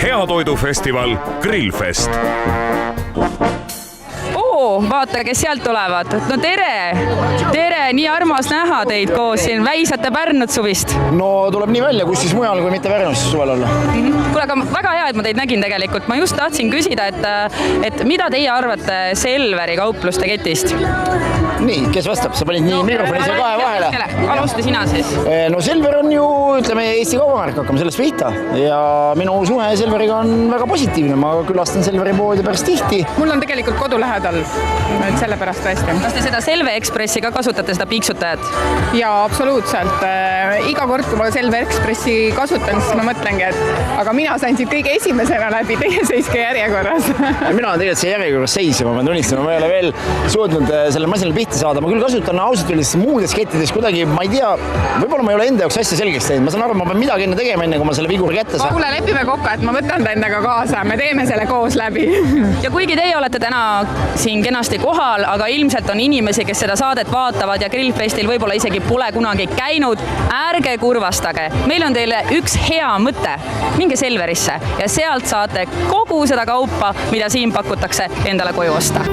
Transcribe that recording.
Heatoidufestival Grillfest. Vaata, kes sealt tulevad. No tere, nii armas näha teid koos siin, väisate Pärnut suvist. No tuleb nii välja, kus siis mujal, kui mitte Pärnus suvel olla. Kuule, aga väga hea, et ma teid nägin tegelikult. Ma just tahtsin küsida, et mida teie arvate Selveri kaupluste ketist? Nii, kes vastab? Sa panid nii mikrofoni seal kahe vahele. Alusta sina siis. No Selver on ju, ütleme, Eesti kaubamärk, hakkame sellest pihta. Ja minu suhe Selveriga on väga positiivne. Ma külastan Selveri poodi päris tihti. Mul on tegelikult kodu lähedal, sellepärast tõesti. Kas te seda Selve Ekspressi ka kasutate, seda piiksutajat? Jaa, absoluutselt. Iga kord, kui ma Selve Ekspressi kasutan, siis ma mõtlengi, et aga mina sain siit kõige esimesena läbi, teie seiske järjekorras. Mina olen tegelikult see järjekorras seisima, ma tunnistama, ma ei ole veel suutnud selle masinale pihta saada. Ma küll kasutan ausalt öeldes muudes kettides kuidagi, ma ei tea, võib-olla ma ei ole enda jaoks asja selgeks teinud. Ma saan aru, ma pean midagi enne tegema, enne kui ma selle viguri kätte saan. Kuule, lepime kokku, et ma võtan ta endaga kaasa, me teeme selle koos läbi. Ja kuigi teie olete täna siin kenasti kohal, aga ilmselt on inimesi, kes seda saadet vaatavad ja Grillfestil võib-olla isegi pole kunagi käinud, ärge kurvastage. Meil on teile üks hea mõte. Minge Selverisse ja sealt saate kogu seda kaupa, mida siin pakutakse, endale koju osta.